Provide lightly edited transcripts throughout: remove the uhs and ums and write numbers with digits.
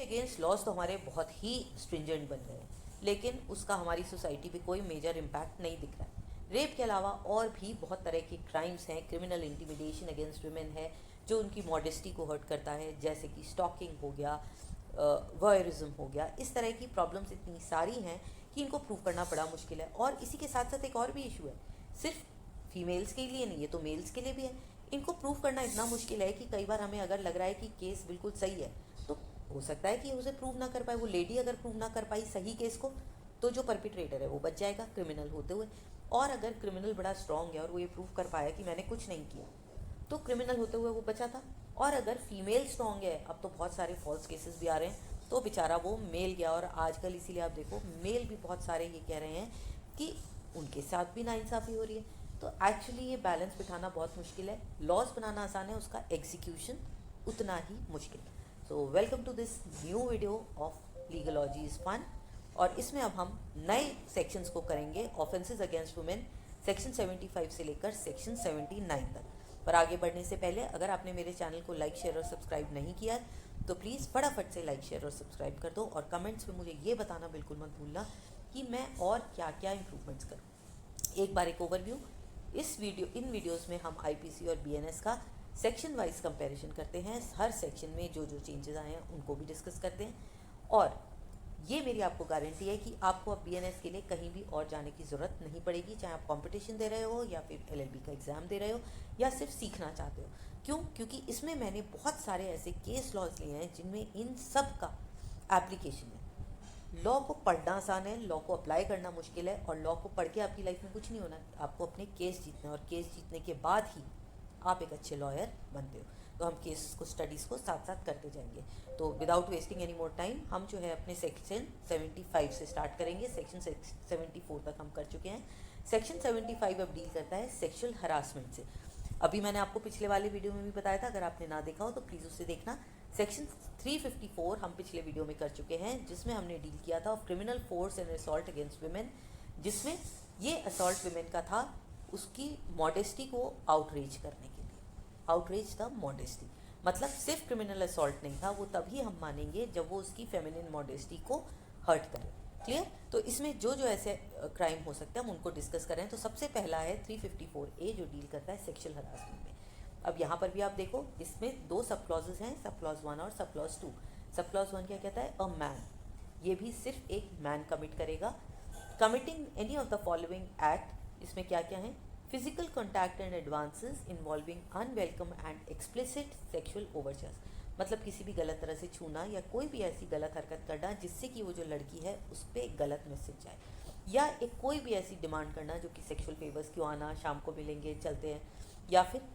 Against laws तो हमारे बहुत ही स्ट्रिंजेंट बन गए हैं, लेकिन उसका हमारी सोसाइटी पे कोई मेजर इम्पैक्ट नहीं दिख रहा है। रेप के अलावा और भी बहुत तरह के क्राइम्स हैं, क्रिमिनल इंटिमिडेशन अगेंस्ट वुमेन है जो उनकी मॉडेस्टी को हर्ट करता है, जैसे कि स्टॉकिंग हो गया, वॉयरिज्म हो गया। इस तरह की प्रॉब्लम्स इतनी सारी हैं कि इनको प्रूव करना बड़ा मुश्किल है। और इसी के साथ साथ एक और भी इशू है, सिर्फ फीमेल्स के लिए नहीं, ये तो मेल्स के लिए भी है। इनको प्रूव करना इतना मुश्किल है कि कई बार हमें अगर लग रहा है कि केस बिल्कुल सही है तो हो सकता है कि उसे प्रूव ना कर पाए। वो लेडी अगर प्रूव ना कर पाई सही केस को तो जो परपिट्रेटर है वो बच जाएगा क्रिमिनल होते हुए। और अगर क्रिमिनल बड़ा स्ट्रांग है और वो ये प्रूव कर पाया कि मैंने कुछ नहीं किया तो क्रिमिनल होते हुए वो बचा था। और अगर फीमेल स्ट्रांग है, अब तो बहुत सारे फॉल्स केसेस भी आ रहे हैं, तो बेचारा वो मेल गया। और आजकल इसीलिए आप देखो मेल भी बहुत सारे ये कह रहे हैं कि उनके साथ भी नाइंसाफ़ी हो रही है। तो एक्चुअली ये बैलेंस बिठाना बहुत मुश्किल है। लॉज बनाना आसान है, उसका एग्जीक्यूशन उतना ही मुश्किल। So welcome to this new video of Legalogy is fun. और इसमें अब हम नए सेक्शंस को करेंगे, ऑफेंसेस अगेंस्ट वुमेन सेक्शन 75 से लेकर सेक्शन 79 तक। पर आगे बढ़ने से पहले अगर आपने मेरे चैनल को लाइक शेयर और सब्सक्राइब नहीं किया है तो प्लीज़ फटाफट से लाइक शेयर और सब्सक्राइब कर दो। और कमेंट्स में मुझे ये बताना बिल्कुल मत भूलना कि मैं और क्या क्या इम्प्रूवमेंट्स करूँ। एक बार एक ओवरव्यू, इन वीडियोस में हम आईपीसी और बीएनएस का सेक्शन वाइज कंपैरिजन करते हैं। हर सेक्शन में जो जो चेंजेस आए हैं उनको भी डिस्कस करते हैं। और ये मेरी आपको गारंटी है कि आपको अब बीएनएस के लिए कहीं भी और जाने की ज़रूरत नहीं पड़ेगी, चाहे आप कंपटीशन दे रहे हो या फिर एलएलबी का एग्ज़ाम दे रहे हो या सिर्फ सीखना चाहते हो। क्यों? क्योंकि इसमें मैंने बहुत सारे ऐसे केस लॉज लिए हैं जिनमें इन सब का एप्लीकेशन है। लॉ को पढ़ना आसान है, लॉ को अप्लाई करना मुश्किल है। और लॉ को पढ़ के आपकी लाइफ में कुछ नहीं होना, आपको अपने केस जीतने हैं। और केस जीतने के बाद ही आप एक अच्छे लॉयर बनते हो। तो हम केस को, स्टडीज़ को साथ साथ करते जाएंगे। तो without wasting any more time हम जो है अपने सेक्शन 75 से स्टार्ट करेंगे। सेक्शन 74 तक हम कर चुके हैं। सेक्शन 75 अब डील करता है सेक्शुअल हरासमेंट से। अभी मैंने आपको पिछले वाले वीडियो में भी बताया था, अगर आपने ना देखा हो तो प्लीज़ उसे देखना। सेक्शन 354 हम पिछले वीडियो में कर चुके हैं, जिसमें हमने डील किया था criminal force and assault against women, जिसमें ये असॉल्ट वुमेन का था उसकी मॉडेस्टी को आउटरीच करने के लिए। आउटरीच द मॉडेस्टी मतलब सिर्फ क्रिमिनल असॉल्ट नहीं था, वो तभी हम मानेंगे जब वो उसकी फेमिनिन मॉडेस्टी को हर्ट करे। क्लियर? तो इसमें जो जो ऐसे क्राइम हो सकते हैं हम उनको डिस्कस कर रहे हैं। तो सबसे पहला है 354A जो डील करता है सेक्शुअल हरासमेंट में। अब यहाँ पर भी आप देखो, इसमें दो सब क्लॉजेज हैं, सब क्लॉज 1 और सब क्लॉज 2। सब क्लॉज 1 क्या कहता है? अ मैन, ये भी सिर्फ एक मैन कमिट करेगा। Committing any of the following act, इसमें क्या क्या है? Physical contact and advances involving unwelcome and explicit sexual overtures, मतलब किसी भी गलत तरह से छूना या कोई भी ऐसी गलत हरकत करना जिससे कि वो जो लड़की है उस पर एक गलत मैसेज जाए, या एक कोई भी ऐसी डिमांड करना जो कि सेक्शुअल फेवर्स, क्यों आना, शाम को मिलेंगे, चलते हैं, या फिर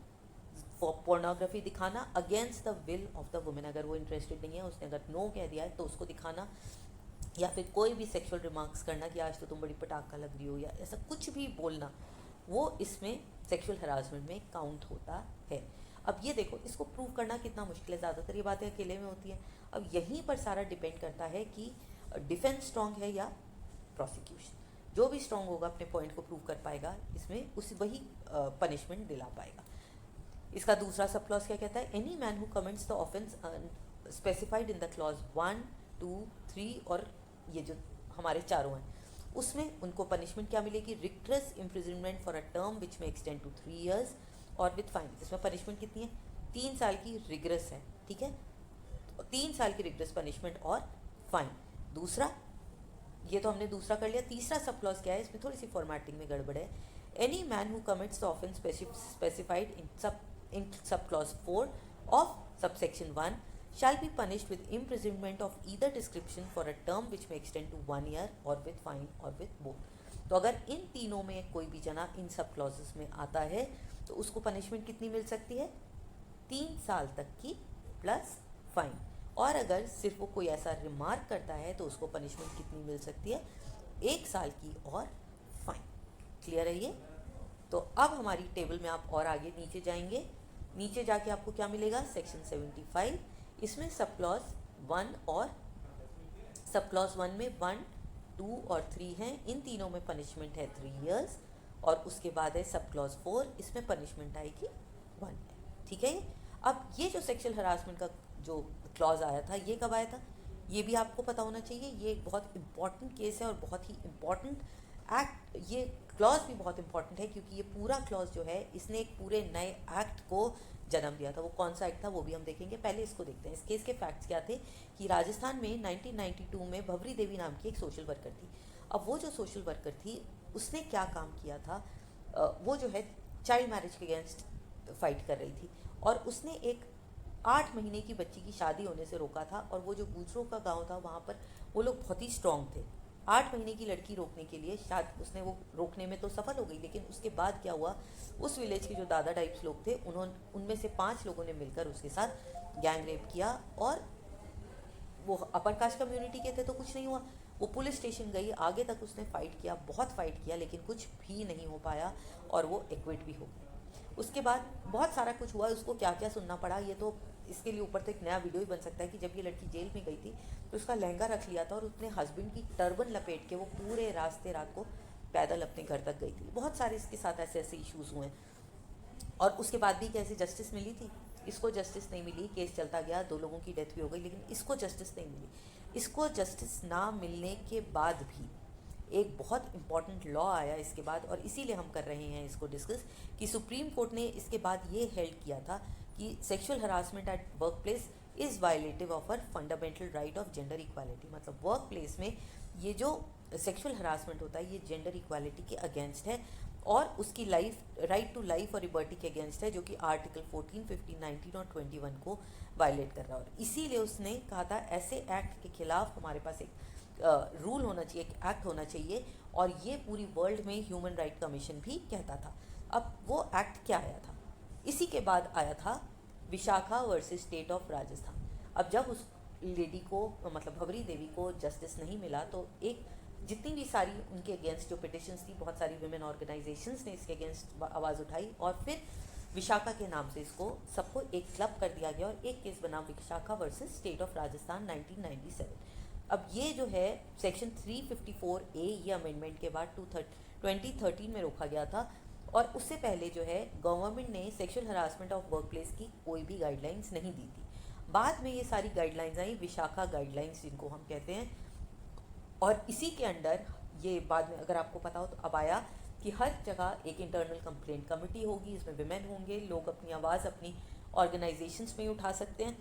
पोर्नोग्राफी दिखाना against the will of the women. अगर वो इंटरेस्टेड नहीं है, उसने अगर नो कह दिया है तो उसको दिखाना, या फिर कोई भी सेक्सुअल रिमार्क्स करना कि आज तो तुम बड़ी पटाखा लग रही हो, या ऐसा कुछ भी बोलना, वो इसमें सेक्सुअल हरासमेंट में काउंट होता है। अब ये देखो, इसको प्रूव करना कितना मुश्किल है, ज़्यादातर ये बातें अकेले में होती हैं। अब यहीं पर सारा डिपेंड करता है कि डिफेंस स्ट्रांग है या प्रोसिक्यूशन। जो भी स्ट्रांग होगा अपने पॉइंट को प्रूव कर पाएगा, इसमें उसी वही पनिशमेंट दिला पाएगा। इसका दूसरा सब क्लॉज क्या कहता है? Any man who commits the offence specified in the clause 1, 2, 3 और ये जो हमारे चारों हैं, उसमें उनको पनिशमेंट क्या मिलेगी? Rictus imprisonment for a term which में एक्सटेंड टू 3 years और विथ फाइन। इसमें पनिशमेंट कितनी है? 3 साल की रिग्रेस है, ठीक है? तो 3 साल की रिग्रेस पनिशमेंट और फाइन। दूसरा, ये तो हमने दूसरा कर लिया। तीसरा सब क्लॉज क्या है? इसमें थोड़ी सी फॉर्मेटिंग में गड़बड़ है। Any man who commits the offence specified in sub clause 4 of subsection 1 shall be punished with imprisonment of either description for a term which may extend to 1 year or with fine or with both। तो अगर इन तीनों में कोई भी जना इन सब clauses में आता है तो उसको पनिशमेंट कितनी मिल सकती है? 3 साल तक की प्लस फाइन। और अगर सिर्फ वो कोई ऐसा रिमार्क करता है तो उसको पनिशमेंट कितनी मिल सकती है? 1 साल की और फाइन। क्लियर है ये? तो अब हमारी टेबल में आप और आगे नीचे जाएंगे, नीचे जाके आपको क्या मिलेगा? सेक्शन 75। इसमें सब क्लॉज 1 और सब क्लॉज 1 में 1, 2 और 3 हैं। इन तीनों में पनिशमेंट है 3 years। और उसके बाद है सब क्लॉज 4, इसमें पनिशमेंट आएगी 1 year। ठीक है? अब ये जो सेक्सुअल हरासमेंट का जो क्लॉज आया था, ये कब आया था? ये भी आपको पता होना चाहिए। ये एक बहुत इम्पॉर्टेंट केस है और बहुत ही इम्पॉर्टेंट एक्ट, ये क्लॉज भी बहुत इम्पॉर्टेंट है क्योंकि ये पूरा क्लॉज जो है इसने एक पूरे नए एक्ट को जन्म दिया था। वो कौन सा एक्ट था वो भी हम देखेंगे, पहले इसको देखते हैं। इस केस के फैक्ट्स क्या थे कि राजस्थान में 1992 में भवरी देवी नाम की एक सोशल वर्कर थी। अब वो जो सोशल वर्कर थी उसने क्या काम किया था, वो जो है चाइल्ड मैरिज के अगेंस्ट फाइट कर रही थी और उसने एक 8 महीने की बच्ची की शादी होने से रोका था। और वो जो गुजरों का गांव था वहाँ पर वो लोग बहुत ही स्ट्रांग थे। 8 महीने की लड़की रोकने के लिए शायद उसने वो रोकने में तो सफल हो गई, लेकिन उसके बाद क्या हुआ, उस विलेज के जो दादा टाइप्स लोग थे उन्होंने उनमें से 5 लोगों ने मिलकर उसके साथ गैंग रेप किया। और वो अपर कास्ट कम्युनिटी के थे तो कुछ नहीं हुआ। वो पुलिस स्टेशन गई, आगे तक उसने फ़ाइट किया, बहुत फ़ाइट किया, लेकिन कुछ भी नहीं हो पाया और वो एक्विट भी हो गई। उसके बाद बहुत सारा कुछ हुआ, उसको क्या क्या सुनना पड़ा ये तो इसके लिए ऊपर तो एक नया वीडियो ही बन सकता है कि जब ये लड़की जेल में गई थी तो उसका लहंगा रख लिया था और उसने हस्बैंड की टर्बन लपेट के वो पूरे रास्ते रात को पैदल अपने घर तक गई थी। बहुत सारे इसके साथ ऐसे ऐसे इश्यूज़ हुए और उसके बाद भी कैसे जस्टिस मिली थी, इसको जस्टिस नहीं मिली। केस चलता गया, 2 लोगों की डेथ भी हो गई, लेकिन इसको जस्टिस नहीं मिली। इसको जस्टिस ना मिलने के बाद भी एक बहुत इंपॉर्टेंट लॉ आया इसके बाद, और इसीलिए हम कर रहे हैं इसको डिस्कस, कि सुप्रीम कोर्ट ने इसके बाद ये हेल्ड किया था कि sexual harassment at work place is violative of uh fundamental right of gender equality. मतलब वर्क प्लेस में ये जो सेक्सुअल हरासमेंट होता है ये जेंडर इक्वालिटी के अगेंस्ट है और उसकी लाइफ राइट टू लाइफ और लिबर्टी के अगेंस्ट है, जो कि आर्टिकल 14, 15, 19 और 21 को वायलेट कर रहा है। और इसीलिए उसने कहा था ऐसे एक्ट के खिलाफ हमारे पास एक रूल होना चाहिए, एक एक्ट होना चाहिए, और ये पूरी वर्ल्ड में ह्यूमन राइट कमीशन भी कहता था। अब वो एक्ट क्या आया था, इसी के बाद आया था Vishakha versus state of Rajasthan. अब जब उस लेडी को मतलब भवरी देवी को जस्टिस नहीं मिला तो एक जितनी भी सारी उनके अगेंस्ट जो पिटिशंस थी, बहुत सारी वुमेन ऑर्गेनाइजेशंस ने इसके अगेंस्ट आवाज़ उठाई और फिर विशाखा के नाम से इसको सबको एक क्लब कर दिया गया और एक केस बना Vishakha versus state of Rajasthan 1997। अब ये जो है सेक्शन 354A ये अमेंडमेंट के बाद 2013 में रोका गया था और उससे पहले जो है गवर्नमेंट ने sexual harassment of work place की कोई भी गाइडलाइंस नहीं दी थी। बाद में ये सारी गाइडलाइंस आई, विशाखा गाइडलाइंस जिनको हम कहते हैं, और इसी के अंडर ये बाद में अगर आपको पता हो तो अब आया कि हर जगह एक इंटरनल कंप्लेंट कमेटी होगी, इसमें विमेन होंगे, लोग अपनी आवाज़ अपनी ऑर्गेनाइजेशंस में उठा सकते हैं।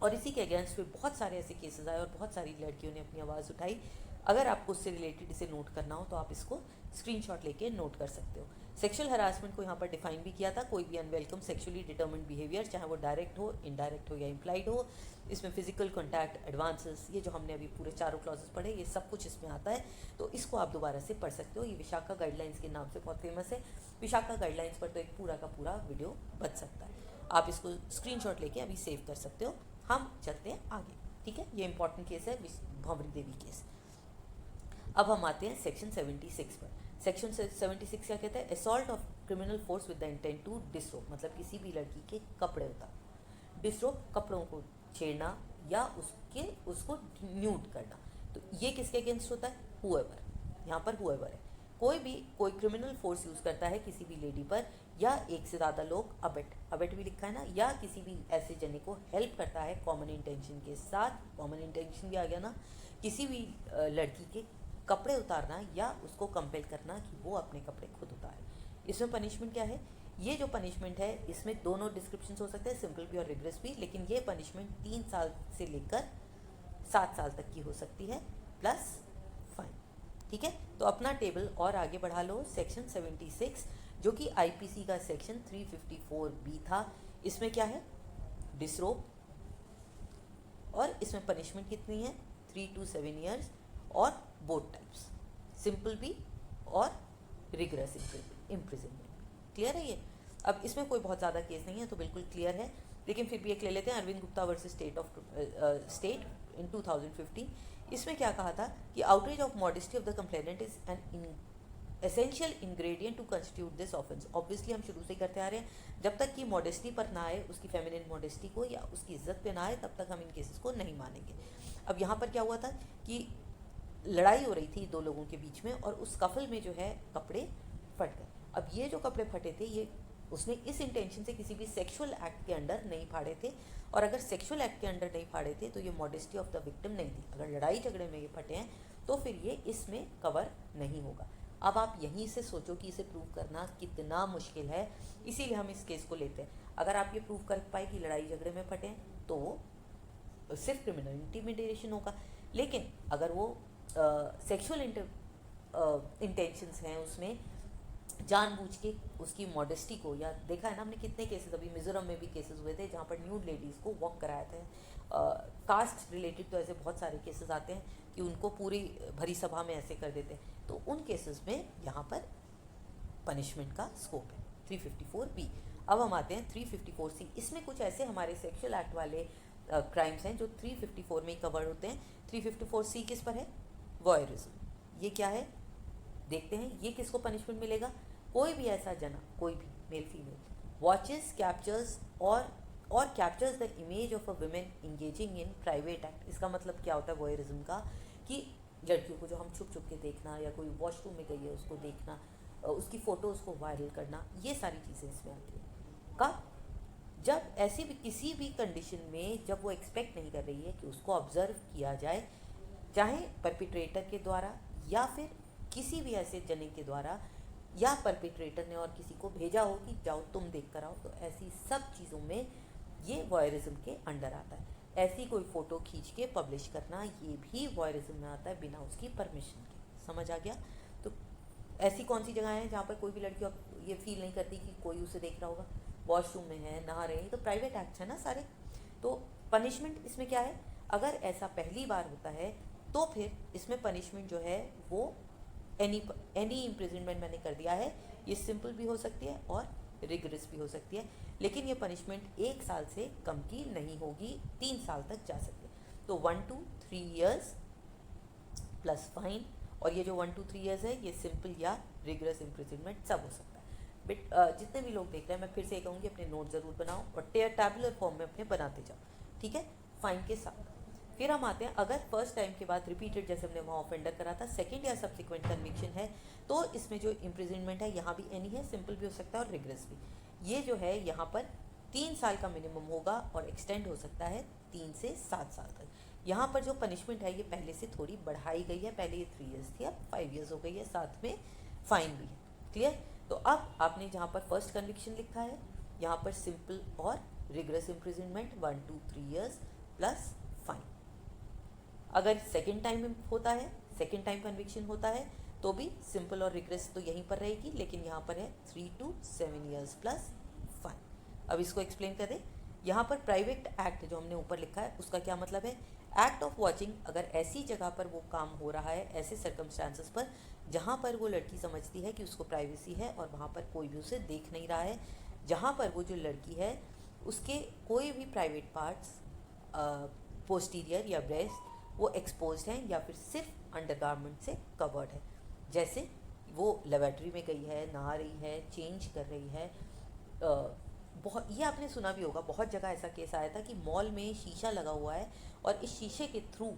और इसी के अगेंस्ट में बहुत सारे ऐसे केसेस आए और बहुत सारी लड़कियों ने अपनी आवाज़ उठाई। अगर आपको उससे रिलेटेड इसे नोट करना हो तो आप इसको स्क्रीनशॉट लेके नोट कर सकते हो। सेक्सुअल हरासमेंट को यहाँ पर डिफाइन भी किया था, कोई भी अनवेलकम सेक्सुअली डिटर्मिन्ड बिहेवियर, चाहे वो डायरेक्ट हो, इनडायरेक्ट हो या इम्प्लाइड हो। इसमें फिजिकल कॉन्टैक्ट, एडवांसेस, ये जो हमने अभी पूरे चारों क्लॉजेस पढ़े ये सब कुछ इसमें आता है, तो इसको आप दोबारा से पढ़ सकते हो। ये विशाखा गाइडलाइंस के नाम से बहुत फेमस है। विशाखा गाइडलाइंस पर तो एक पूरा का पूरा वीडियो बन सकता है, आप इसको स्क्रीनशॉट लेके अभी सेव कर सकते हो। हम चलते हैं आगे, ठीक है। ये इंपॉर्टेंट केस है भंवरी देवी केस। अब हम आते हैं सेक्शन 76 पर। सेक्शन 76 क्या कहता है, assault of criminal force with the intent to disrobe, मतलब किसी भी लड़की के कपड़े उतारना, डिसरोब कपड़ों को छेड़ना या उसको न्यूड करना। तो ये किसके अगेंस्ट होता है, हुएवर, यहाँ पर हुएवर है, कोई क्रिमिनल फोर्स यूज़ करता है किसी भी लेडी पर या एक से ज़्यादा लोग, अबेट भी लिखा है ना, या किसी भी ऐसे जने को हेल्प करता है कॉमन इंटेंशन के साथ, कॉमन इंटेंशन भी आ गया ना, किसी भी लड़की के कपड़े उतारना या उसको कंपेल करना कि वो अपने कपड़े खुद उतारे। इसमें पनिशमेंट क्या है, ये जो पनिशमेंट है इसमें दोनों डिस्क्रिप्शन हो सकते हैं, सिंपल भी और रिग्रेस भी, लेकिन ये पनिशमेंट 3 साल से लेकर 7 साल तक की हो सकती है प्लस फाइन, ठीक है। तो अपना टेबल और आगे बढ़ा लो। सेक्शन 76 जो कि आईपीसी का सेक्शन 354B था, इसमें क्या है, डिसरोब, और इसमें पनिशमेंट कितनी है, 3 to 7 years, और बोथ टाइप्स, सिंपल भी और रिगरस इम्प्रिजनमेंट। क्लियर है ये। अब इसमें कोई बहुत ज़्यादा केस नहीं है तो बिल्कुल क्लियर है, लेकिन फिर भी एक ले लेते हैं, Arvind Gupta versus state in 2015। इसमें क्या कहा था कि outrage of modesty of the complainant is an essential ingredient to constitute this offence. Obviously हम शुरू से ही करते आ रहे हैं, जब तक कि मॉडेस्टी पर ना आए, उसकी फेमिनिन मॉडेस्टी को या उसकी इज्जत पे ना आए, तब तक हम इन केसेस को नहीं मानेंगे। अब यहाँ पर क्या हुआ था कि लड़ाई हो रही थी 2 लोगों के बीच में और उस कफल में जो है कपड़े फट गए। अब ये जो कपड़े फटे थे ये उसने इस इंटेंशन से किसी भी सेक्सुअल एक्ट के अंडर नहीं फाड़े थे, और अगर सेक्सुअल एक्ट के अंडर नहीं फाड़े थे तो ये मॉडेस्टी ऑफ द विक्टिम नहीं थी। अगर लड़ाई झगड़े में ये फटे हैं तो फिर ये इसमें कवर नहीं होगा। अब आप यहीं से सोचो कि इसे प्रूव करना कितना मुश्किल है, इसीलिए हम इस केस को लेते हैं। अगर आप ये प्रूव कर पाए कि लड़ाई झगड़े में फटे हैं तो सिर्फ क्रिमिनल इंटिमिडेशन होगा, लेकिन अगर वो सेक्सुअल इंटेंशंस हैं, उसमें जानबूझ के उसकी मॉडेस्टी को, या देखा है ना हमने कितने केसेस, अभी मिजोरम में भी केसेस हुए थे जहाँ पर न्यूड लेडीज़ को वॉक कराया था। कास्ट रिलेटेड तो ऐसे बहुत सारे केसेस आते हैं कि उनको पूरी भरी सभा में ऐसे कर देते हैं, तो उन केसेस में यहाँ पर पनिशमेंट का स्कोप है 354B। अब हम आते हैं 354C। इसमें कुछ ऐसे हमारे सेक्सुअल एक्ट वाले क्राइम्स हैं जो 354 में ही कवर होते हैं। 354C किस पर है? वॉयरिज्म। ये क्या है देखते हैं, ये किसको पनिशमेंट मिलेगा? कोई भी ऐसा जना, कोई भी मेल फीमेल, वॉचेस, कैप्चर्स और captures the image of a women engaging in private act. इसका मतलब क्या होता है वॉयरिज्म का? कि लड़कियों को जो हम छुप छुप के देखना, या कोई वॉशरूम में गई है उसको देखना, उसकी फ़ोटोज़ को वायरल करना, ये सारी चीज़ें इसमें आती हैं। कब? जब ऐसी भी किसी भी कंडीशन में जब वो एक्सपेक्ट नहीं कर रही है कि उसको ऑब्जर्व किया जाए, चाहे परपिट्रेटर के द्वारा या फिर किसी भी ऐसे जने के द्वारा, या परपिट्रेटर ने और किसी को भेजा हो कि जाओ तुम देख कर आओ, तो ऐसी सब चीज़ों में ये वॉयरिज्म के अंडर आता है। ऐसी कोई फ़ोटो खींच के पब्लिश करना, ये भी वॉयरिज्म में आता है बिना उसकी परमिशन के। समझ आ गया? तो ऐसी कौन सी जगह हैं जहाँ पर कोई भी लड़की ये फील नहीं करती कि कोई उसे देख रहा होगा? वॉशरूम में है, नहा रहे हैं, तो प्राइवेट एक्ट है ना सारे। तो पनिशमेंट इसमें क्या है? अगर ऐसा पहली बार होता है तो फिर इसमें पनिशमेंट जो है वो एनी इम्प्रिजनमेंट मैंने कर दिया है, ये सिंपल भी हो सकती है और रिगरस भी हो सकती है, लेकिन ये पनिशमेंट 1 साल से कम की नहीं होगी, 3 साल तक जा सकती है। तो 1 to 3 years प्लस फाइन, और ये जो 1 to 3 years है ये सिंपल या रिगरस इम्प्रिजनमेंट सब हो सकता है। बट जितने भी लोग देख रहे हैं, मैं फिर से कहूँगी अपने नोट ज़रूर बनाओ और टैबुलर फॉर्म में अपने बनाते जाओ, ठीक है, फाइन के साथ। फिर हम आते हैं, अगर फर्स्ट टाइम के बाद रिपीटेड, जैसे हमने वहाँ ऑफेंडर करा था, सेकंड या सब्सिक्वेंट कन्विक्शन है, तो इसमें जो इम्प्रिजनमेंट है यहाँ भी एनी है, सिंपल भी हो सकता है और रिगरस भी। ये जो है यहाँ पर 3 साल का मिनिमम होगा और एक्सटेंड हो सकता है 3 से 7 साल तक। यहाँ पर जो पनिशमेंट है ये पहले से थोड़ी बढ़ाई गई है, पहले ये 3 years थी, अब 5 years हो गई है, साथ में फाइन भी है। क्लियर? तो अब आपने जहाँ पर फर्स्ट कन्विक्शन लिखा है, यहाँ पर सिंपल और rigorous imprisonment 1 to 3 years plus fine. अगर सेकेंड टाइम होता है, सेकेंड टाइम कन्विक्शन होता है, तो भी सिंपल और रिग्रेस तो यहीं पर रहेगी, लेकिन यहाँ पर है 3 to 7 years प्लस फाइन। अब इसको एक्सप्लेन करें। यहाँ पर प्राइवेट एक्ट जो हमने ऊपर लिखा है उसका क्या मतलब है? एक्ट ऑफ वॉचिंग, अगर ऐसी जगह पर वो काम हो रहा है, ऐसे सर्कमस्टांसेस पर जहाँ पर वो लड़की समझती है कि उसको प्राइवेसी है और वहाँ पर कोई भी उसे देख नहीं रहा है, जहाँ पर वो जो लड़की है उसके कोई भी प्राइवेट पार्ट्स, पोस्टीरियर या ब्रेस्ट, वो एक्सपोज हैं या फिर सिर्फ अंडरगारमेंट से कवर्ड है। जैसे वो लेबोरेटरी में गई है, नहा रही है, चेंज कर रही है। बहुत, ये आपने सुना भी होगा, बहुत जगह ऐसा केस आया था कि मॉल में शीशा लगा हुआ है और इस शीशे के थ्रू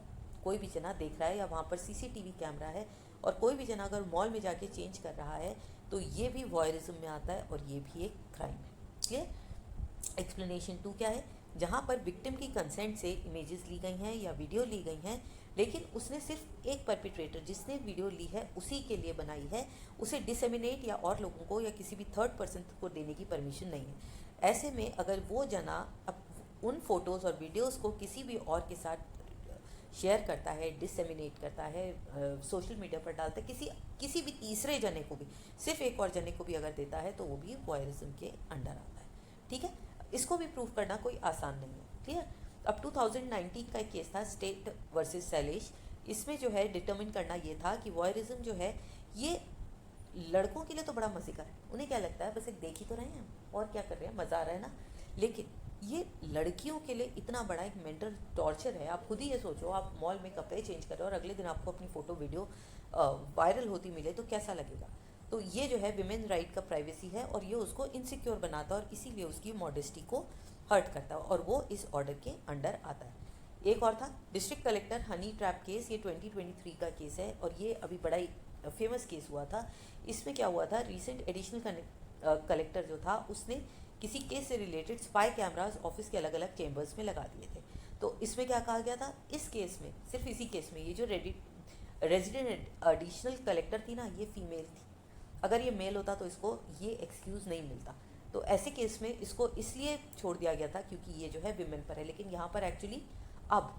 कोई भी जना देख रहा है, या वहाँ पर सीसीटीवी कैमरा है और कोई भी जना अगर मॉल में जाके चेंज कर रहा है, तो ये भी वॉयरिज्म में आता है और ये भी एक क्राइम है। क्लियर? एक्सप्लेनेशन 2 क्या है? जहाँ पर विक्टिम की कंसेंट से इमेजेस ली गई हैं या वीडियो ली गई हैं, लेकिन उसने सिर्फ एक परपिट्रेटर जिसने वीडियो ली है उसी के लिए बनाई है, उसे डिसेमिनेट या और लोगों को या किसी भी थर्ड पर्सन को देने की परमिशन नहीं है। ऐसे में अगर वो जना अब उन फोटोज़ और वीडियोज़ को किसी भी और के साथ शेयर करता है, डिसेमिनेट करता है, सोशल मीडिया पर डालता है, किसी भी तीसरे जने को भी, सिर्फ एक और जने को भी अगर देता है, तो वो भी वॉयरिज्म के अंडर आता है। ठीक है? इसको भी प्रूव करना कोई आसान नहीं है। क्लियर? अब 2019 का एक केस था, स्टेट वर्सेस सैलेश। इसमें जो है डिटर्मिन करना ये था कि वॉयरिज्म जो है ये लड़कों के लिए तो बड़ा मजे का है, उन्हें क्या लगता है बस एक देख ही तो रहे हैं और क्या कर रहे हैं, मज़ा आ रहा है ना। लेकिन ये लड़कियों के लिए इतना बड़ा एक मेंटल टॉर्चर है। आप खुद ही ये सोचो, आप मॉल में कपड़े चेंज कर रहे हो और अगले दिन आपको अपनी फ़ोटो वीडियो वायरल होती मिले तो कैसा लगेगा। तो ये जो है विमेन राइट का प्राइवेसी है और ये उसको इनसिक्योर बनाता है और इसीलिए उसकी मॉडेस्टी को हर्ट करता है और वो इस ऑर्डर के अंडर आता है। एक और था district collector honey trap case, ये 2023 का केस है और ये अभी बड़ा ही फेमस केस हुआ था। इसमें क्या हुआ था, रिसेंट एडिशनल कलेक्टर जो था उसने किसी केस से रिलेटेड स्पाई कैमरास ऑफिस के अलग अलग चेंबर्स में लगा दिए थे। तो इसमें क्या कहा गया था, इस केस में, सिर्फ इसी केस में, ये जो रेजिडेंट एडिशनल कलेक्टर थी ना, ये फीमेल थी। अगर ये मेल होता तो इसको ये एक्सक्यूज़ नहीं मिलता। तो ऐसे केस में इसको इसलिए छोड़ दिया गया था क्योंकि ये जो है विमेन पर है। लेकिन यहाँ पर एक्चुअली अब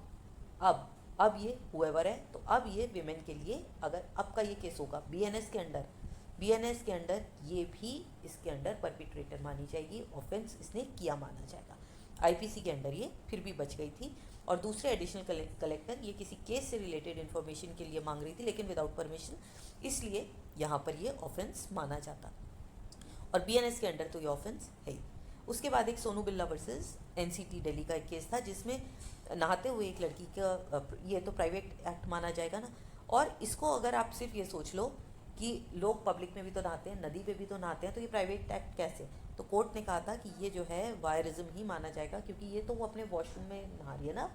अब ये हुएवर है, तो अब ये विमेन के लिए अगर अब का ये केस होगा बीएनएस के अंडर ये भी इसके अंडर परपिट्रेटर मानी जाएगी, ऑफेंस इसने किया माना जाएगा। आईपीसी के अंडर ये फिर भी बच गई थी। और दूसरे एडिशनल कलेक्टर ये किसी केस से रिलेटेड इन्फॉर्मेशन के लिए मांग रही थी लेकिन विदाउट परमिशन, इसलिए यहाँ पर ये ऑफेंस माना जाता। और बीएनएस के अंडर तो ये ऑफेंस है ही। उसके बाद एक सोनू बिरला वर्सेस एनसीटी दिल्ली का एक केस था जिसमें नहाते हुए एक लड़की का, ये तो प्राइवेट एक्ट माना जाएगा ना। और इसको अगर आप सिर्फ ये सोच लो कि लोग पब्लिक में भी तो नहाते हैं, नदी पे भी तो नहाते हैं, तो ये प्राइवेट एक्ट कैसे? तो कोर्ट ने कहा था कि ये जो है वायरिज्म ही माना जाएगा क्योंकि ये तो वो अपने वॉशरूम में नहा रही है ना,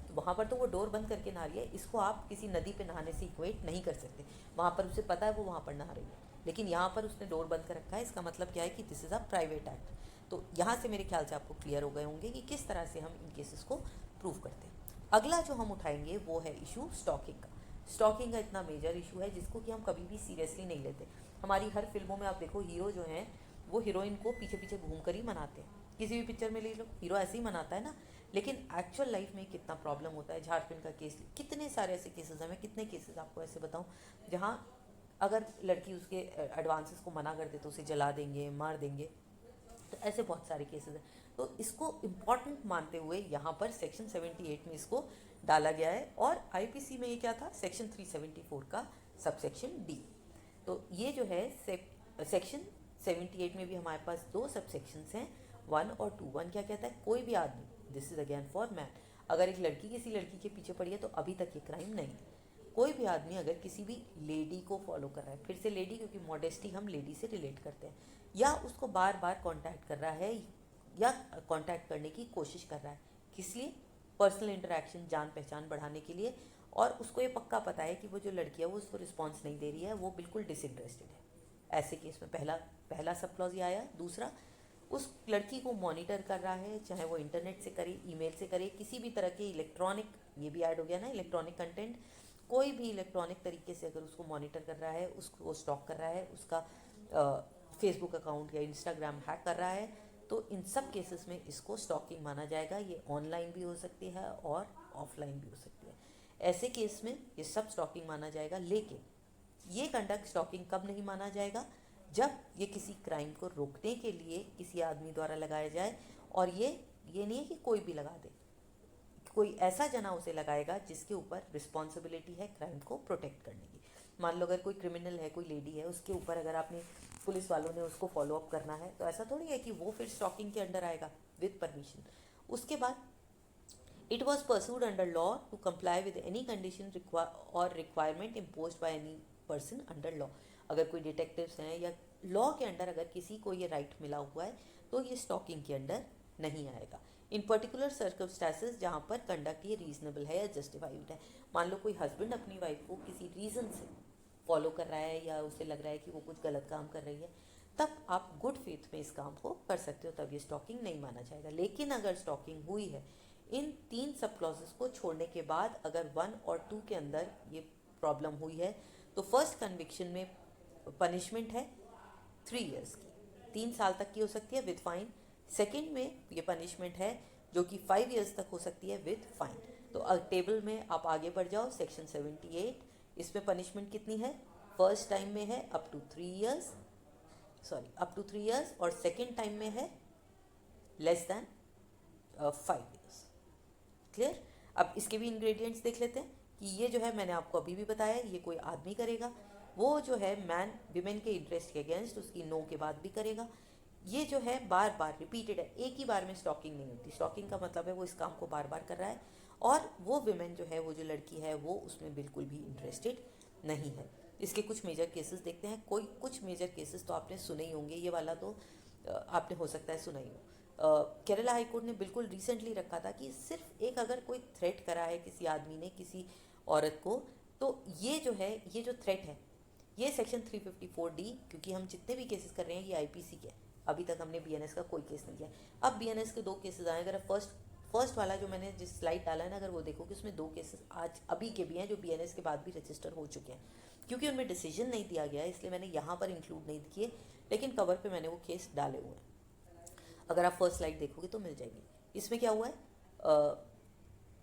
तो वहाँ पर तो वो डोर बंद करके नहा रही है। इसको आप किसी नदी पे नहाने से इक्वेट नहीं कर सकते। वहाँ पर उसे पता है वो वहाँ पर नहा रही है, लेकिन यहाँ पर उसने डोर बंद कर रखा है। इसका मतलब क्या है कि this is a private act. तो यहाँ से मेरे ख्याल से आपको क्लियर हो गए होंगे कि किस तरह से हम इन केसेस को प्रूव करते हैं। अगला जो हम उठाएंगे वो है इशू स्टॉकिंग का। स्टॉकिंग का इतना मेजर इशू है जिसको कि हम कभी भी सीरियसली नहीं लेते। हमारी हर फिल्मों में आप देखो, हीरो जो हैं वो हीरोइन को पीछे पीछे घूम कर ही मनाते हैं। किसी भी पिक्चर में ले लो, हीरो ऐसे ही मनाता है ना। लेकिन एक्चुअल लाइफ में कितना प्रॉब्लम होता है। झारखंड का केस, कितने सारे ऐसे केसेस हैं। मैं कितने केसेस आपको ऐसे बताऊं जहाँ अगर लड़की उसके एडवांसेस को मना कर दे तो उसे जला देंगे, मार देंगे। तो ऐसे बहुत सारे केसेस हैं। तो इसको इम्पॉर्टेंट मानते हुए यहाँ पर सेक्शन 78 में इसको डाला गया है। और आईपीसी में ये क्या था, सेक्शन 374 का सबसेक्शन डी। तो ये जो है सेक्शन 78 में भी हमारे पास दो सबसेक्शंस हैं, 1 और 2। 1 क्या कहता है, कोई भी आदमी, this is again for man, अगर एक लड़की किसी लड़की के पीछे पड़ी है तो अभी तक ये क्राइम नहीं है। कोई भी आदमी अगर किसी भी लेडी को फॉलो कर रहा है, फिर से लेडी क्योंकि मॉडेस्टी हम लेडी से रिलेट करते हैं, या उसको बार बार कांटेक्ट कर रहा है या कांटेक्ट करने की कोशिश कर रहा है, किस लिए? पर्सनल इंटरेक्शन, जान पहचान बढ़ाने के लिए। और उसको ये पक्का पता है कि वो जो लड़की है वो उसको रिस्पॉन्स नहीं दे रही है, वो बिल्कुल डिसइंटरेस्टेड है। ऐसे केस में पहला सब क्लॉज ये आया। दूसरा, उस लड़की को मॉनिटर कर रहा है, चाहे वो इंटरनेट से करे, ईमेल से करे, किसी भी तरह के इलेक्ट्रॉनिक, ये भी ऐड हो गया ना, इलेक्ट्रॉनिक कंटेंट, कोई भी इलेक्ट्रॉनिक तरीके से अगर उसको मॉनिटर कर रहा है, उसको स्टॉक कर रहा है, उसका फेसबुक अकाउंट या इंस्टाग्राम हैक कर रहा है, तो इन सब केसेस में इसको स्टॉकिंग माना जाएगा। ये ऑनलाइन भी हो सकती है और ऑफलाइन भी हो सकती है। ऐसे केस में ये सब स्टॉकिंग माना जाएगा। लेकिन ये कंडक्ट स्टॉकिंग कब नहीं माना जाएगा? जब ये किसी क्राइम को रोकने के लिए किसी आदमी द्वारा लगाया जाए। और ये नहीं है कि कोई भी लगा दे, कोई ऐसा जना उसे लगाएगा जिसके ऊपर रिस्पॉन्सिबिलिटी है क्राइम को प्रोटेक्ट करने की। मान लो अगर कोई क्रिमिनल है, कोई लेडी है, उसके ऊपर अगर आपने, पुलिस वालों ने उसको फॉलो अप करना है, तो ऐसा थोड़ी है कि वो फिर स्टॉकिंग के अंडर आएगा विद परमिशन। उसके बाद it was pursued under law to comply with any condition or requirement imposed by any person under law. अगर कोई डिटेक्टिव्स हैं या लॉ के अंडर अगर किसी को ये राइट मिला हुआ है तो ये स्टॉकिंग के अंडर नहीं आएगा। इन पर्टिकुलर सर्कमस्टांसेस जहाँ पर कंडक्ट ये रीजनेबल है या जस्टिफाइड है। मान लो कोई हस्बैंड अपनी वाइफ को किसी रीज़न से फॉलो कर रहा है या उसे लग रहा है कि वो कुछ गलत काम कर रही है, तब आप गुड फेथ में इस काम को कर सकते हो, तब ये स्टॉकिंग नहीं माना जाएगा। लेकिन अगर स्टॉकिंग हुई है, इन 3 सब क्लॉजेस को छोड़ने के बाद अगर 1 और 2 के अंदर ये प्रॉब्लम हुई है, तो फर्स्ट कन्विक्शन में पनिशमेंट है 3 इयर्स की, 3 साल तक की हो सकती है विद फाइन। सेकेंड में ये पनिशमेंट है जो कि 5 इयर्स तक हो सकती है विद फाइन। तो टेबल में आप आगे बढ़ जाओ, सेक्शन 78, इसमें पनिशमेंट कितनी है? फर्स्ट टाइम में है अप टू 3 इयर्स, और सेकेंड टाइम में है लेस दैन 5 इयर्स। क्लियर? अब इसके भी इंग्रेडिएंट्स देख लेते हैं कि ये जो है मैंने आपको अभी भी बताया, ये कोई आदमी करेगा, वो जो है मैन विमेन के इंटरेस्ट के अगेंस्ट उसकी नो के बाद भी करेगा। ये जो है बार बार रिपीटेड है, एक ही बार में स्टॉकिंग नहीं होती। स्टॉकिंग का मतलब है वो इस काम को बार बार कर रहा है और वो विमेन जो है, वो जो लड़की है, वो उसमें बिल्कुल भी इंटरेस्टेड नहीं है। इसके कुछ मेजर केसेस देखते हैं। कुछ मेजर केसेस तो आपने सुने ही होंगे, ये वाला तो आपने हो सकता है सुना ही हो। केरला हाई कोर्ट ने बिल्कुल रिसेंटली रखा था कि सिर्फ एक अगर कोई थ्रेट करा है किसी आदमी ने किसी औरत को, तो ये जो है, ये जो थ्रेट है, ये सेक्शन 354D, क्योंकि हम जितने भी केसेस कर रहे हैं ये आईपीसी के, अभी तक हमने बीएनएस का कोई केस नहीं किया। अब बीएनएस के 2 केसेस आए। अगर फर्स्ट वाला जो मैंने जिस स्लाइड डाला है ना, अगर वो देखो कि उसमें 2 केसेस आज अभी के भी हैं जो बीएनएस के बाद भी रजिस्टर हो चुके हैं। क्योंकि उनमें डिसीजन नहीं दिया गया है इसलिए मैंने यहाँ पर इंक्लूड नहीं किए, लेकिन कवर पे मैंने वो केस डाले हुए हैं। अगर आप फर्स्ट स्लाइड देखोगे तो मिल जाएगी। इसमें क्या हुआ है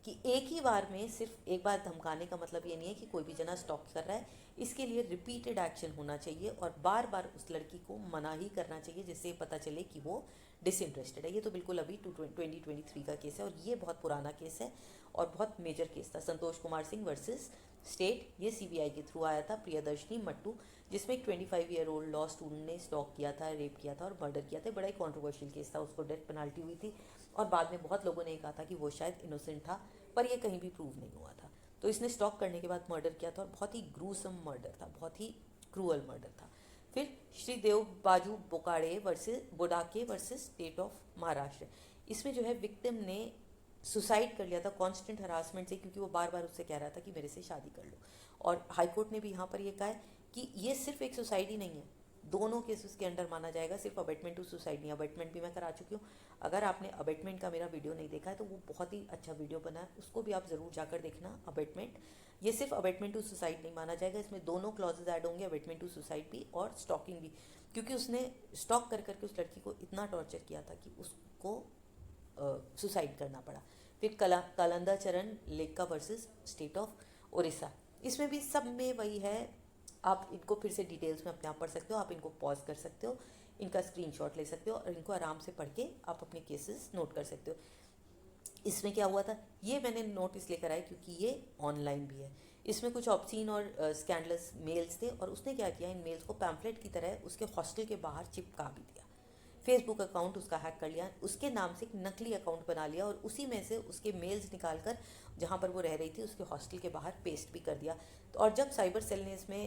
कि एक ही बार में सिर्फ एक बार धमकाने का मतलब ये नहीं है कि कोई भी जना स्टॉक कर रहा है। इसके लिए रिपीटेड एक्शन होना चाहिए और बार बार उस लड़की को मना ही करना चाहिए, जिससे पता चले कि वो डिसइंटरेस्टेड है। ये तो बिल्कुल अभी 2023 का केस है और ये बहुत पुराना केस है और बहुत मेजर केस था। संतोष कुमार सिंह वर्सेस स्टेट, ये सीबीआई के थ्रू आया था। प्रियदर्शनी मट्टू, जिसमें एक 25 ईयर ओल्ड लॉ स्टूडेंट ने स्टॉक किया था, रेप किया था और मर्डर किया था। बड़ा ही कॉन्ट्रोवर्शियल केस था, उसको डेथ पेनाल्टी हुई थी और बाद में बहुत लोगों ने कहा था कि वो शायद इनोसेंट था, पर ये कहीं भी प्रूव नहीं हुआ था। तो इसने स्टॉक करने के बाद मर्डर किया था और बहुत ही ग्रूसम मर्डर था, बहुत ही क्रूअल मर्डर था। फिर श्री देव बाजू बोडाके वर्सेस स्टेट ऑफ महाराष्ट्र, इसमें जो है विक्टिम ने सुसाइड कर लिया था कॉन्स्टेंट हरासमेंट से, क्योंकि वो बार बार उससे कह रहा था कि मेरे से शादी कर लो। और हाईकोर्ट ने भी यहाँ पर ये कहा है कि ये सिर्फ एक सुसाइड ही नहीं है, दोनों केसेस के अंडर माना जाएगा, सिर्फ अबेटमेंट टू सुसाइड नहीं। अबेटमेंट भी मैं करा चुकी हूँ। अगर आपने अबेटमेंट का मेरा वीडियो नहीं देखा है तो वो बहुत ही अच्छा वीडियो बना है, उसको भी आप ज़रूर जाकर देखना। अबेटमेंट, ये सिर्फ अबेटमेंट टू सुसाइड नहीं माना जाएगा, इसमें दोनों क्लॉजेज ऐड होंगे, अबेटमेंट टू सुसाइड भी और स्टॉकिंग भी, क्योंकि उसने स्टॉक कर करके उस लड़की को इतना टॉर्चर किया था कि उसको सुसाइड करना पड़ा। फिर कलंदा चरण लेक्का वर्सेस स्टेट ऑफ उड़ीसा, इसमें भी सब में वही है। आप इनको फिर से डिटेल्स में अपने आप पढ़ सकते हो, आप इनको पॉज कर सकते हो, इनका स्क्रीनशॉट ले सकते हो और इनको आराम से पढ़ के आप अपने केसेस नोट कर सकते हो। इसमें क्या हुआ था, ये मैंने नोट इसलिए कराया क्योंकि ये ऑनलाइन भी है। इसमें कुछ ऑब्सीन और स्कैंडलस मेल्स थे और उसने क्या किया, इन मेल्स को पैम्फलेट की तरह उसके हॉस्टल के बाहर चिपका भी दिया। फेसबुक अकाउंट उसका हैक कर लिया, उसके नाम से एक नकली अकाउंट बना लिया और उसी में से उसके मेल्स निकाल कर जहाँ पर वो रह रही थी उसके हॉस्टल के बाहर पेस्ट भी कर दिया। तो और जब साइबर सेल ने इसमें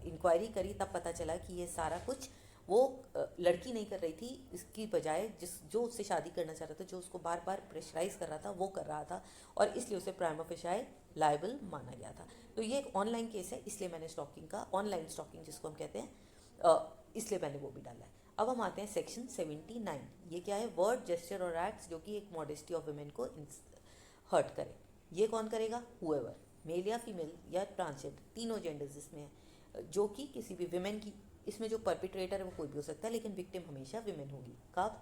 इंक्वायरी करी तब पता चला कि ये सारा कुछ वो लड़की नहीं कर रही थी, इसकी बजाय जो उससे शादी करना चाह रहा था, जो उसको बार बार प्रेशराइज कर रहा था, वो कर रहा था और इसलिए उसे प्राइमा फेसाई लायबल माना गया था। तो ये एक ऑनलाइन केस है, इसलिए मैंने स्टॉकिंग का, ऑनलाइन स्टॉकिंग जिसको हम कहते हैं, इसलिए मैंने वो भी डाला है। अब हम आते हैं सेक्शन 79। ये क्या है, वर्ड, जेस्चर और एक्ट्स जो कि एक मॉडेस्टी ऑफ वुमेन को हर्ट करे। ये कौन करेगा, हुएवर, मेल या फीमेल या ट्रांसजेंडर, तीनों जेंडर्स इसमें है, जो कि किसी भी विमेन की, इसमें जो परपिट्रेटर है वो कोई भी हो सकता है लेकिन विक्टिम हमेशा विमेन होगी। कब,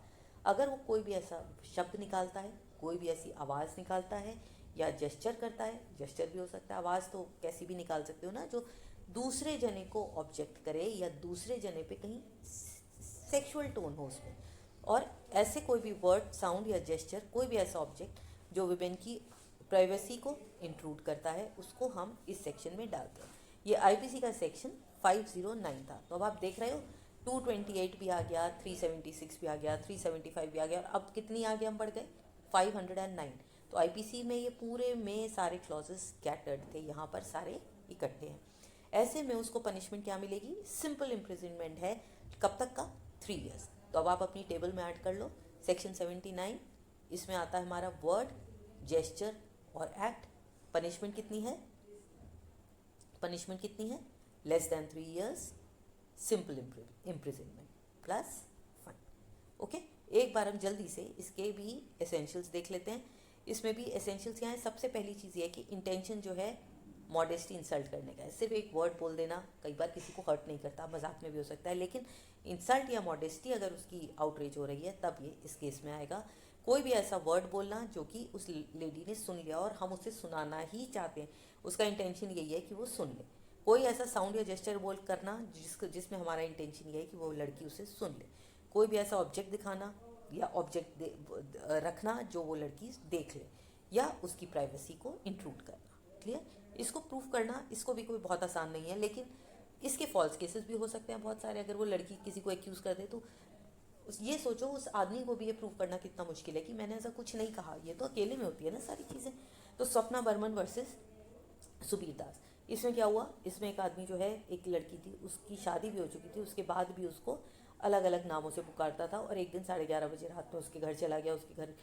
अगर वो कोई भी ऐसा शब्द निकालता है, कोई भी ऐसी आवाज़ निकालता है या जेस्चर करता है, जेस्चर भी हो सकता है, आवाज़ तो कैसी भी निकाल सकते हो ना, जो दूसरे जने को ऑब्जेक्ट करे या दूसरे जने पे कहीं सेक्सुअल टोन हो उसमें, और ऐसे कोई भी वर्ड, साउंड या जेस्चर, कोई भी ऐसा ऑब्जेक्ट जो विमेन की प्राइवेसी को इंट्रूड करता है, उसको हम इस सेक्शन में डालते हैं। ये आईपीसी का सेक्शन 509 था। तो अब आप देख रहे हो 228 भी आ गया, 376 भी आ गया, 375 भी आ गया और अब कितनी आ गया, हम बढ़ गए 509। तो आईपीसी में ये पूरे में सारे क्लॉजेस स्कैटर्ड थे, यहाँ पर सारे इकट्ठे हैं। ऐसे में उसको पनिशमेंट क्या मिलेगी, सिंपल इम्प्रिजनमेंट है, कब तक का, 3 ईयर्स। तो अब आप अपनी टेबल में ऐड कर लो सेक्शन 79, इसमें आता है हमारा वर्ड, जेस्चर और एक्ट। पनिशमेंट कितनी है, पनिशमेंट कितनी है, less than 3 years, simple imprisonment plus fine. Okay, एक बार हम जल्दी से इसके भी एसेंशियल्स देख लेते हैं। इसमें भी एसेंशियल्स क्या है, सबसे पहली चीज़ ये है कि इंटेंशन जो है मॉडेस्टी इंसल्ट करने का है। सिर्फ एक वर्ड बोल देना कई बार किसी को हर्ट नहीं करता, मजाक में भी हो सकता है, लेकिन इंसल्ट या मॉडेस्टी अगर उसकी आउटरीच हो रही है तब ये इस केस में आएगा। कोई भी ऐसा वर्ड बोलना जो कि उस लेडी ने सुन लिया और हम उसे सुनाना ही चाहते हैं, उसका इंटेंशन यही है कि वो सुन ले। कोई ऐसा साउंड या जेस्चर बोल करना जिसमें हमारा इंटेंशन ये है कि वो लड़की उसे सुन ले। कोई भी ऐसा ऑब्जेक्ट दिखाना या ऑब्जेक्ट रखना जो वो लड़की देख ले या उसकी प्राइवेसी को इंट्रूड करना। क्लियर, इसको प्रूफ करना, इसको भी कोई बहुत आसान नहीं है, लेकिन इसके फॉल्स केसेस भी हो सकते हैं बहुत सारे। अगर वो लड़की किसी को एक्यूज़ कर दे तो ये सोचो उस आदमी को भी ये प्रूव करना कितना मुश्किल है कि मैंने ऐसा कुछ नहीं कहा, ये तो अकेले में होती है ना सारी चीज़ें। तो स्वप्ना बर्मन वर्सेस सुबीर दास, इसमें क्या हुआ, इसमें एक आदमी जो है, एक लड़की थी, उसकी शादी भी हो चुकी थी, उसके बाद भी उसको अलग अलग नामों से पुकारता था और एक दिन 11:30 बजे रात में उसके घर चला गया, उसके घर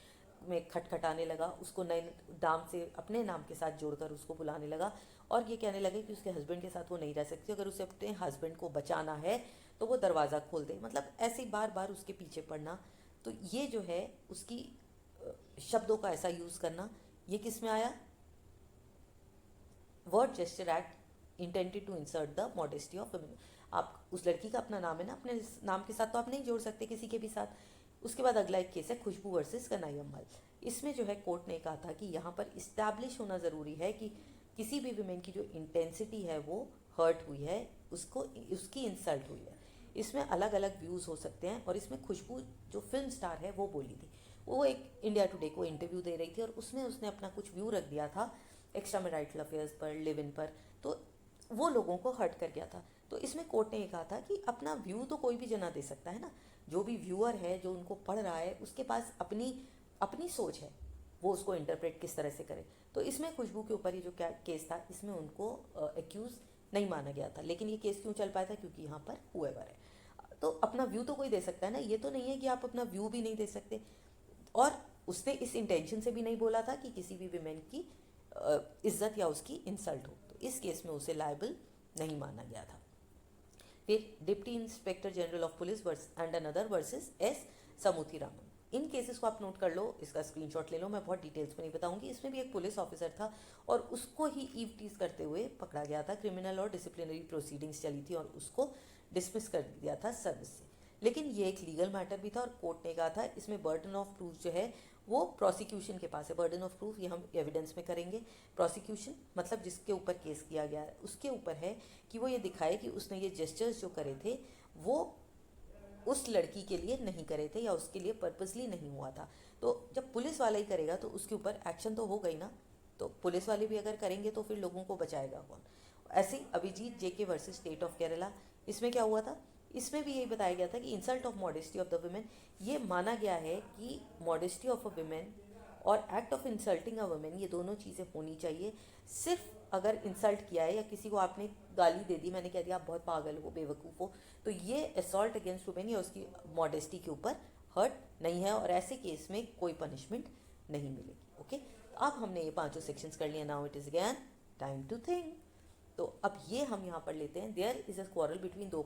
में खटखटाने लगा, उसको नए नाम से अपने नाम के साथ जोड़कर उसको बुलाने लगा और ये कहने लगे कि उसके हस्बैंड के साथ वो नहीं रह सकती, अगर उसे अपने हस्बैंड को बचाना है तो वो दरवाज़ा खोल दे, मतलब ऐसे ही बार बार उसके पीछे पड़ना। तो ये जो है उसकी शब्दों का ऐसा यूज़ करना, ये किस में आया? Word gesture act intended to insult the modesty of women. आप उस लड़की का अपना नाम है ना, अपने नाम के साथ तो आप नहीं जोड़ सकते किसी के भी साथ। उसके बाद अगला एक केस है खुशबू वर्सेस कन्हैया अम्मल। इसमें जो है कोर्ट ने कहा था कि यहाँ पर इस्टेब्लिश होना ज़रूरी है कि किसी भी वुमेन की जो इंटेंसिटी है वो हर्ट हुई है, उसको उसकी इंसल्ट हुई है। इसमें अलग अलग व्यूज़ हो सकते हैं। और इसमें खुशबू जो फिल्म स्टार है वो बोली थी, वो एक इंडिया टुडे को इंटरव्यू दे रही थी और उसमें उसने अपना कुछ व्यू रख दिया था एक्स्ट्रा मैरिटल अफेयर्स पर, लिव इन पर। तो वो लोगों को हर्ट कर गया था। तो इसमें कोर्ट ने ये कहा था कि अपना व्यू तो कोई भी जना दे सकता है ना, जो भी व्यूअर है जो उनको पढ़ रहा है उसके पास अपनी अपनी सोच है, वो उसको इंटरप्रेट किस तरह से करे। तो इसमें खुशबू के ऊपर ये जो केस था इसमें उनको एक्यूज़ नहीं माना गया था। लेकिन ये केस क्यों चल पाया था? क्योंकि यहाँ पर हुएवर है। तो अपना व्यू तो कोई दे सकता है ना, ये तो नहीं है कि आप अपना व्यू भी नहीं दे सकते। और उसने इस इंटेंशन से भी नहीं बोला था कि किसी भी विमेन की इज्जत या उसकी इंसल्ट हो। तो इस केस में उसे लायबल नहीं माना गया था। फिर deputy inspector general of police and another versus S Samuthi Raman. इन केसेस को आप नोट कर लो, इसका स्क्रीनशॉट ले लो, मैं बहुत डिटेल्स में नहीं बताऊंगी। इसमें भी एक पुलिस ऑफिसर था और उसको ही ईव टीज करते हुए पकड़ा गया था। क्रिमिनल और डिसिप्लिनरी प्रोसीडिंग्स चली थी और उसको डिसमिस कर दिया था सर्विस से। लेकिन ये एक लीगल मैटर भी था और कोर्ट ने कहा था इसमें बर्डन ऑफ प्रूफ जो है वो प्रोसिक्यूशन के पास है। बर्डन ऑफ प्रूफ ये हम एविडेंस में करेंगे। प्रोसिक्यूशन मतलब जिसके ऊपर केस किया गया है उसके ऊपर है कि वो ये दिखाए कि उसने ये जेस्चर्स जो करे थे वो उस लड़की के लिए नहीं करे थे या उसके लिए पर्पसली नहीं हुआ था। तो जब पुलिस वाला ही करेगा तो उसके ऊपर एक्शन तो होगा ही ना। तो पुलिस वाले भी अगर करेंगे तो फिर लोगों को बचाएगा कौन? ऐसे ही अभिजीत जेके वर्सेस स्टेट ऑफ केरला, इसमें क्या हुआ था? इसमें भी यही बताया गया था कि insult of modesty of the women, ये माना गया है कि मॉडेस्टी ऑफ अ वुमेन और act of insulting a women ये दोनों चीज़ें होनी चाहिए। सिर्फ अगर इंसल्ट किया है या किसी को आपने गाली दे दी, मैंने कह दिया आप बहुत पागल हो, बेवकूफ़ हो, तो ये असॉल्ट अगेंस्ट वुमेन या उसकी मॉडेस्टी के ऊपर हर्ट नहीं है और ऐसे केस में कोई पनिशमेंट नहीं मिलेगी। ओके, अब हमने ये पांचों सेक्शंस कर लिए। Now it is again time to think. तो अब ये हम यहाँ पर लेते हैं, there is a quarrel between दो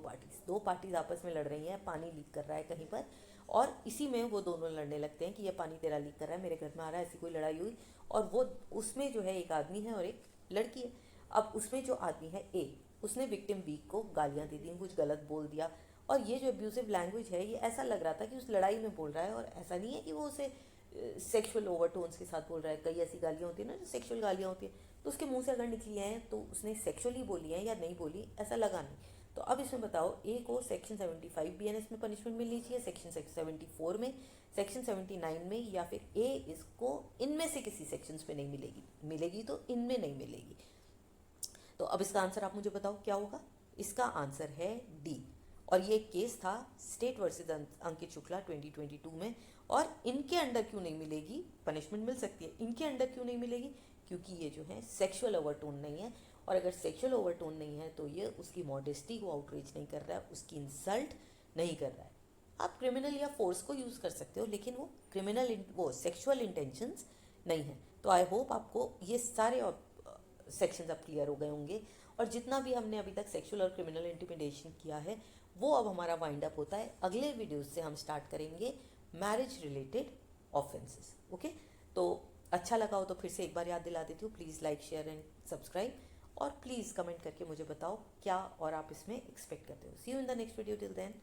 पार्टीज आपस में लड़ रही हैं, पानी लीक कर रहा है कहीं पर और इसी में वो दोनों लड़ने लगते हैं कि ये पानी तेरा लीक कर रहा है, मेरे घर में आ रहा है, ऐसी कोई लड़ाई हुई। और वो उसमें जो है एक आदमी है और एक लड़की है। अब उसमें जो आदमी है ए, उसने विक्टिम बी को गालियाँ दे दी, कुछ गलत बोल दिया और ये जो अब्यूजिव लैंग्वेज है ये ऐसा लग रहा था कि उस लड़ाई में बोल रहा है और ऐसा नहीं है कि वो उसे सेक्सुअल ओवरटोन्स के साथ बोल रहा है। कई ऐसी गालियाँ होती है ना जो सेक्सुअल गालियाँ होती है, तो उसके मुंह से अगर निकली हैं तो उसने सेक्सुअली बोली है या नहीं बोली ऐसा लगा नहीं। तो अब इसमें बताओ ए को सेक्शन 75 बीएनएस में पनिशमेंट मिलनी चाहिए, सेक्शन 74 में, सेक्शन 79 में, या फिर ए इसको इनमें से किसी सेक्शंस में नहीं मिलेगी, मिलेगी तो इनमें नहीं मिलेगी। तो अब इसका आंसर आप मुझे बताओ क्या होगा? इसका आंसर है डी। और ये केस था स्टेट वर्सेस अंकित शुक्ला 2022 में। और इनके अंडर क्यों नहीं मिलेगी? पनिशमेंट मिल सकती है, इनके अंडर क्यों नहीं मिलेगी? क्योंकि ये जो है सेक्सुअल ओवरटोन नहीं है और अगर सेक्सुअल ओवरटोन नहीं है तो ये उसकी मॉडेस्टी को आउटरीच नहीं कर रहा है, उसकी इंसल्ट नहीं कर रहा है। आप क्रिमिनल या फोर्स को यूज़ कर सकते हो लेकिन वो क्रिमिनल वो सेक्सुअल इंटेंशंस नहीं है। तो आई होप आपको ये सारे सेक्शंस अब क्लियर हो गए होंगे। और जितना भी हमने अभी तक सेक्सुअल और क्रिमिनल इंटिमिडेशन किया है वो अब हमारा वाइंड अप होता है। अगले वीडियो से हम स्टार्ट करेंगे मैरिज रिलेटेड ऑफेंसेस। ओके, तो अच्छा लगा हो तो फिर से एक बार याद दिला देती हूँ, please like share and subscribe और प्लीज़ कमेंट करके मुझे बताओ क्या और आप इसमें एक्सपेक्ट करते हो। See you in the next video, till then